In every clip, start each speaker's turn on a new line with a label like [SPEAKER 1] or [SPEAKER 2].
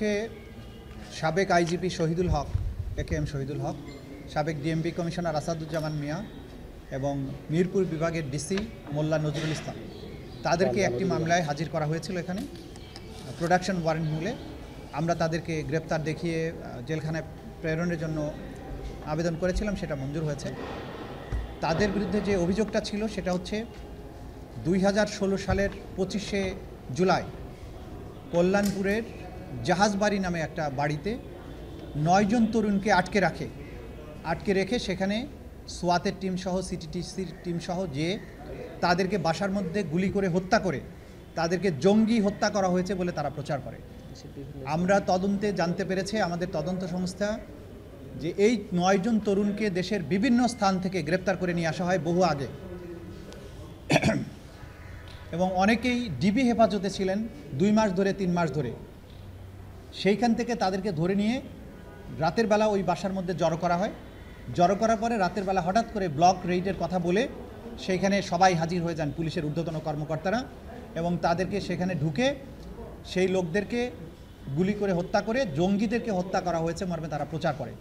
[SPEAKER 1] কে সাবেক আইজিপি শহীদুল হক একেএম শহীদুল হক, সাবেক DMP commissioner Asaduzzaman মিয়া এবং মিরপুর বিভাগের ডিসি মোল্লা নজরুল ইসলাম তাদেরকে একটি মামলায় হাজির করা হয়েছিল। এখানে প্রোডাকশন ওয়ারেন্ট মূলে আমরা তাদেরকে গ্রেপ্তার দেখিয়ে জেলখানায় প্রেরণের জন্য আবেদন করেছিলাম, সেটা মঞ্জুর হয়েছে। তাদের বিরুদ্ধে যে অভিযোগটা ছিল সেটা হচ্ছে 2016 সালের 25শে জুলাই কল্যাণপুরের জাহাজবাড়ি নামে একটা বাড়িতে 9 জন তরুণকে আটকে রেখে সেখানে সোয়াতের টিম সহ সিটিটিসির টিম সহ যে তাদেরকে বাসার মধ্যে গুলি করে হত্যা করে তাদেরকে জঙ্গি হত্যা করা হয়েছে বলে তারা প্রচার করে। আমরা তদন্তে জানতে পেরেছে আমাদের তদন্ত সংস্থা যে এই 9 জন তরুণকে দেশের বিভিন্ন স্থান থেকে গ্রেপ্তার করে নিয়ে আসা হয় বহু আগে, এবং অনেকেই ডিবি হেফাজতে ছিলেন 2 মাস ধরে 3 মাস ধরে। সেইখান থেকে তাদেরকে ধরে নিয়ে রাতের বেলা ওই বাসার মধ্যে জড়ো করা হয়। জড়ো করার পরে রাতের বেলা হঠাৎ করে ব্লক রেইডের কথা বলে সেইখানে সবাই হাজির হয়ে যান, পুলিশের ঊর্ধ্বতন কর্মকর্তারা, এবং তাদেরকে সেখানে ঢুকে সেই লোকদেরকে গুলি করে হত্যা করে জঙ্গিদেরকে হত্যা করা হয়েছে মর্মে তারা প্রচার করে।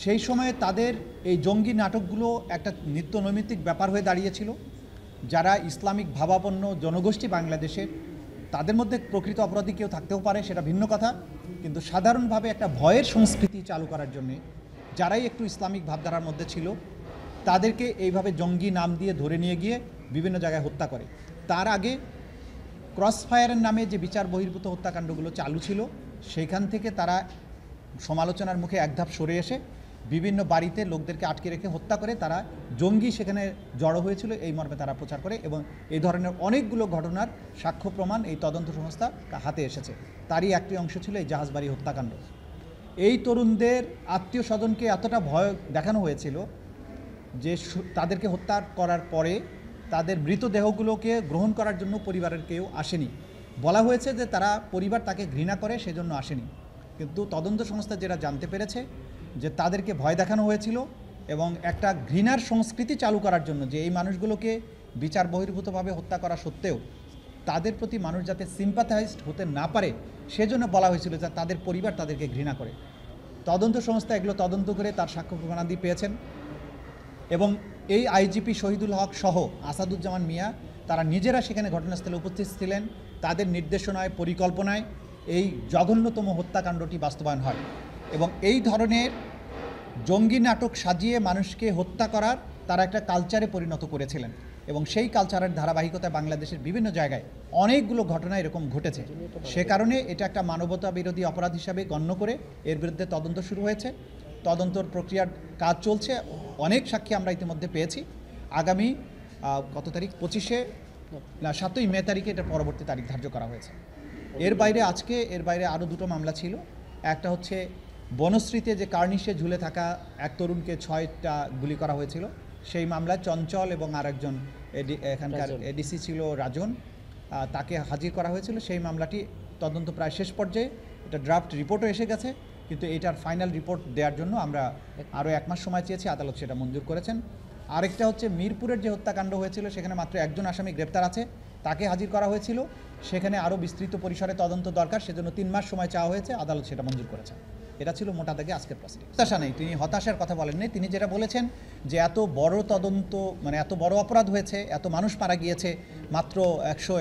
[SPEAKER 1] সেই সময়ে তাদের এই জঙ্গি নাটকগুলো একটা নিত্য নৈমিত্তিক ব্যাপার হয়ে দাঁড়িয়েছিল। যারা ইসলামিক ভাবাপন্ন জনগোষ্ঠী বাংলাদেশের, তাদের মধ্যে প্রকৃত অপরাধী কেউ থাকতেও পারে, সেটা ভিন্ন কথা, কিন্তু সাধারণভাবে একটা ভয়ের সংস্কৃতি চালু করার জন্যে যারাই একটু ইসলামিক ভাবধারার মধ্যে ছিল তাদেরকে এইভাবে জঙ্গি নাম দিয়ে ধরে নিয়ে গিয়ে বিভিন্ন জায়গায় হত্যা করে। তার আগে ক্রসফায়ারের নামে যে বিচার বহির্ভূত হত্যাকাণ্ডগুলো চালু ছিল সেইখান থেকে তারা সমালোচনার মুখে এক ধাপ সরে এসে বিভিন্ন বাড়িতে লোকদেরকে আটকে রেখে হত্যা করে তারা জঙ্গি সেখানে জড়ো হয়েছিল এই মর্মে তারা প্রচার করে, এবং এই ধরনের অনেকগুলো ঘটনার সাক্ষ্য প্রমাণ এই তদন্ত সংস্থা হাতে এসেছে। তারই একটি অংশ ছিল এই জাহাজবাড়ি হত্যাকাণ্ড। এই তরুণদের আত্মীয় স্বজনকে এতটা ভয় দেখানো হয়েছিল যে তাদেরকে হত্যা করার পরে তাদের মৃতদেহগুলোকে গ্রহণ করার জন্য পরিবারের কেউ আসেনি। বলা হয়েছে যে তারা পরিবার তাকে ঘৃণা করে সেজন্য আসেনি, কিন্তু তদন্ত সংস্থা যেটা জানতে পেরেছে যে তাদেরকে ভয় দেখানো হয়েছিল এবং একটা ঘৃণার সংস্কৃতি চালু করার জন্য, যে এই মানুষগুলোকে বিচার বহির্ভূতভাবে হত্যা করা সত্ত্বেও তাদের প্রতি মানুষ যাতে সিম্পাথাইজড হতে না পারে সেজন্য বলা হয়েছিল যে তাদের পরিবার তাদেরকে ঘৃণা করে। তদন্ত সংস্থা এগুলো তদন্ত করে তার সাক্ষ্য প্রমাণাদি পেয়েছেন, এবং এই আইজিপি শহীদুল হক সহ আসাদুজ্জামান মিয়া তারা নিজেরা সেখানে ঘটনাস্থলে উপস্থিত ছিলেন। তাদের নির্দেশনায় পরিকল্পনায় এই জঘন্যতম হত্যাকাণ্ডটি বাস্তবায়ন হয়, এবং এই ধরনের জঙ্গি নাটক সাজিয়ে মানুষকে হত্যা করার তারা একটা কালচারে পরিণত করেছিলেন, এবং সেই কালচারের ধারাবাহিকতায় বাংলাদেশের বিভিন্ন জায়গায় অনেকগুলো ঘটনা এরকম ঘটেছে। সে কারণে এটা একটা মানবতা বিরোধী অপরাধ হিসাবে গণ্য করে এর বিরুদ্ধে তদন্ত শুরু হয়েছে। তদন্তর প্রক্রিয়ার কাজ চলছে, অনেক সাক্ষী আমরা ইতিমধ্যে পেয়েছি। আগামী কত তারিখ 7ই মে তারিখে এটা পরবর্তী তারিখ ধার্য করা হয়েছে। এর বাইরে আরও 2টো মামলা ছিল। একটা হচ্ছে বনশ্রীতে যে কার্নিশে ঝুলে থাকা এক তরুণকে 6টা গুলি করা হয়েছিল, সেই মামলায় চঞ্চল এবং আরেকজন এখানকার এডিসি ছিল রাজন, তাকে হাজির করা হয়েছিল। সেই মামলাটি তদন্ত প্রায় শেষ পর্যায়ে, এটা ড্রাফট রিপোর্টও এসে গেছে, কিন্তু এটার ফাইনাল রিপোর্ট দেওয়ার জন্য আমরা আরও 1 মাস সময় চেয়েছি, আদালত সেটা মঞ্জুর করেছেন। আরেকটা হচ্ছে মিরপুরের যে হত্যাকাণ্ড হয়েছিল সেখানে মাত্র একজন আসামি গ্রেপ্তার আছে, তাকে হাজির করা হয়েছিল। সেখানে আরও বিস্তৃত পরিসরে তদন্ত দরকার, সেজন্য 3 মাস সময় চাওয়া হয়েছে, আদালত সেটা মঞ্জুর করেছে। এটা ছিল মোটা দাগে আজকের প্রসিডিং। হতাশা নেই, তিনি হতাশার কথা বলেননি। তিনি যেটা বলেছেন যে এত বড় তদন্ত, মানে এত বড় অপরাধ হয়েছে, এত মানুষ মারা গিয়েছে, মাত্র 100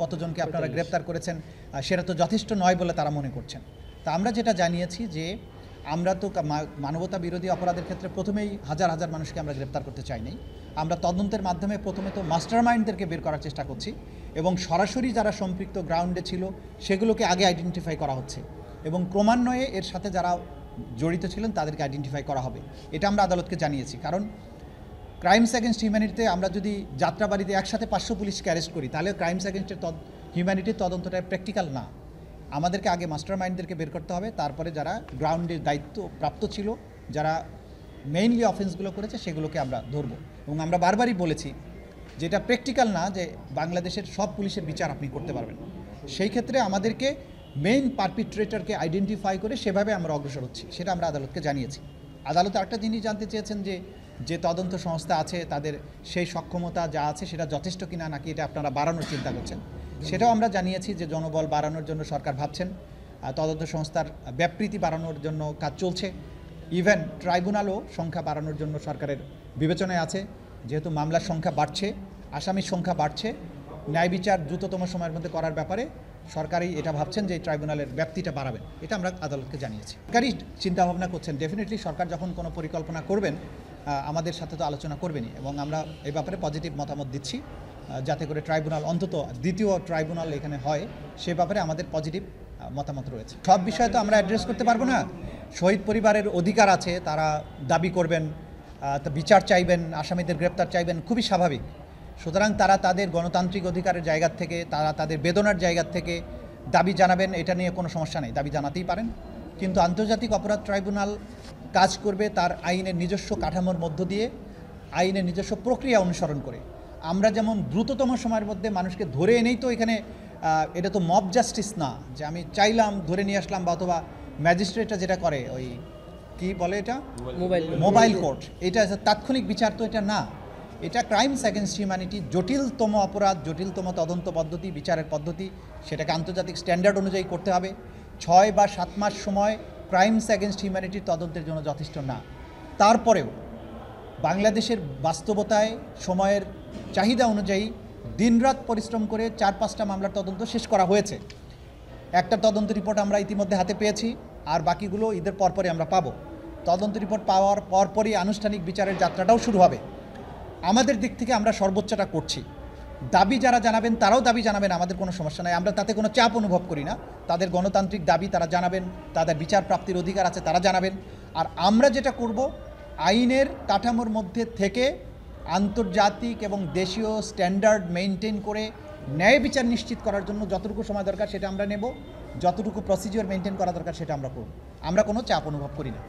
[SPEAKER 1] কতজনকে আপনারা গ্রেপ্তার করেছেন, সেটা তো যথেষ্ট নয় বলে তারা মনে করছেন। তা আমরা যেটা জানিয়েছি যে আমরা তো মানবতা বিরোধী অপরাধের ক্ষেত্রে প্রথমেই হাজার হাজার মানুষকে আমরা গ্রেপ্তার করতে চাইনি। আমরা তদন্তের মাধ্যমে প্রথমে তো মাস্টার মাইন্ডদেরকে বের করার চেষ্টা করছি, এবং সরাসরি যারা সম্পৃক্ত গ্রাউন্ডে ছিল সেগুলোকে আগে আইডেন্টিফাই করা হচ্ছে, এবং ক্রমান্বয়ে এর সাথে যারা জড়িত ছিলেন তাদেরকে আইডেন্টিফাই করা হবে। এটা আমরা আদালতকে জানিয়েছি। কারণ ক্রাইমস অ্যাগেনস্ট হিউম্যানিটিতে আমরা যদি যাত্রাবাড়িতে একসাথে 500 পুলিশকে অ্যারেস্ট করি তাহলে ক্রাইমস অ্যাগেনস্ট হিউম্যানিটির তদন্তটা প্র্যাকটিক্যাল না। আমাদেরকে আগে মাস্টার মাইন্ডদেরকে বের করতে হবে, তারপরে যারা গ্রাউন্ডের দায়িত্ব প্রাপ্ত ছিল, যারা মেইনলি অফেন্সগুলো করেছে সেগুলোকে আমরা ধরব। এবং আমরা বারবারই বলেছি যেটা প্র্যাকটিক্যাল না যে বাংলাদেশের সব পুলিশের বিচার আপনি করতে পারবেন। সেই ক্ষেত্রে আমাদেরকে মেইন পারপিট্রেটরকে আইডেন্টিফাই করে সেভাবে আমরা অগ্রসর হচ্ছি, সেটা আমরা আদালতকে জানিয়েছি। আদালত একটা জিনিস জানতে চেয়েছেন যে তদন্ত সংস্থা আছে তাদের সেই সক্ষমতা যা আছে সেটা যথেষ্ট কিনা, নাকি এটা আপনারা বাড়ানোর চিন্তা করছেন। সেটাও আমরা জানিয়েছি যে জনবল বাড়ানোর জন্য সরকার ভাবছেন। তদন্ত সংস্থার ব্যাপৃতি বাড়ানোর জন্য কাজ চলছে। ইভেন ট্রাইব্যুনালও সংখ্যা বাড়ানোর জন্য সরকারের বিবেচনায় আছে। যেহেতু মামলার সংখ্যা বাড়ছে, আসামির সংখ্যা বাড়ছে, ন্যায় বিচার দ্রুততম সময়ের মধ্যে করার ব্যাপারে সরকারই এটা ভাবছেন যে ট্রাইব্যুনালের ব্যাপ্তিটা বাড়াবেন। এটা আমরা আদালতকে জানিয়েছি। সরকারই চিন্তাভাবনা করছেন। ডেফিনেটলি সরকার যখন কোনো পরিকল্পনা করবেন আমাদের সাথে তো আলোচনা করবেনই, এবং আমরা এই ব্যাপারে পজিটিভ মতামত দিচ্ছি যাতে করে ট্রাইব্যুনাল অন্তত দ্বিতীয় ট্রাইব্যুনাল এখানে হয়, সে ব্যাপারে আমাদের পজিটিভ মতামত রয়েছে। সব বিষয় তো আমরা অ্যাড্রেস করতে পারবো না। শহীদ পরিবারের অধিকার আছে, তারা দাবি করবেন, বিচার চাইবেন, আসামিদের গ্রেপ্তার চাইবেন, খুবই স্বাভাবিক। সুতরাং তারা তাদের গণতান্ত্রিক অধিকারের জায়গা থেকে, তারা তাদের বেদনার জায়গা থেকে দাবি জানাবেন, এটা নিয়ে কোনো সমস্যা নেই, দাবি জানাতেই পারেন। কিন্তু আন্তর্জাতিক অপরাধ ট্রাইব্যুনাল কাজ করবে তার আইনের নিজস্ব কাঠামোর মধ্য দিয়ে, আইনের নিজস্ব প্রক্রিয়া অনুসরণ করে। আমরা যেমন দ্রুততম সময়ের মধ্যে মানুষকে ধরে এনেই তো এখানে, এটা তো মব জাস্টিস না যে আমি চাইলাম ধরে নিয়ে আসলাম, বা অথবা ম্যাজিস্ট্রেটরা যেটা করে ওই কি বলে এটা মোবাইল কোর্ট, এটা তাৎক্ষণিক বিচার তো এটা না। এটা ক্রাইমস অ্যাগেনস্ট হিউম্যানিটি, জটিলতম অপরাধ, জটিলতম তদন্ত পদ্ধতি, বিচারের পদ্ধতি, সেটাকে আন্তর্জাতিক স্ট্যান্ডার্ড অনুযায়ী করতে হবে। 6 বা 7 মাস সময় ক্রাইমস অ্যাগেনস্ট হিউম্যানিটির তদন্তের জন্য যথেষ্ট না। তারপরেও বাংলাদেশের বাস্তবতায় সময়ের চাহিদা অনুযায়ী দিনরাত পরিশ্রম করে 4-5টা মামলার তদন্ত শেষ করা হয়েছে। একটা তদন্ত রিপোর্ট আমরা ইতিমধ্যে হাতে পেয়েছি, আর বাকিগুলো ঈদের পরপরই আমরা পাবো। তদন্ত রিপোর্ট পাওয়ার পরপরই আনুষ্ঠানিক বিচারের যাত্রাটাও শুরু হবে। আমাদের দিক থেকে আমরা সর্বোচ্চটা করছি। দাবি যারা জানাবেন তারাও দাবি জানাবেন, আমাদের কোনো সমস্যা নাই, আমরা তাতে কোনো চাপ অনুভব করি না। তাদের গণতান্ত্রিক দাবি তারা জানাবেন, তাদের বিচার প্রাপ্তির অধিকার আছে তারা জানাবেন। আর আমরা যেটা করব, আইনের কাঠামোর মধ্যে থেকে আন্তর্জাতিক এবং দেশীয় স্ট্যান্ডার্ড মেনটেন করে ন্যায় বিচার নিশ্চিত করার জন্য যতটুকু সময় দরকার সেটা আমরা নেব, যতটুকু প্রসিজিওর মেনটেন করা দরকার সেটা আমরা করব। আমরা কোনো চাপ অনুভব করি না।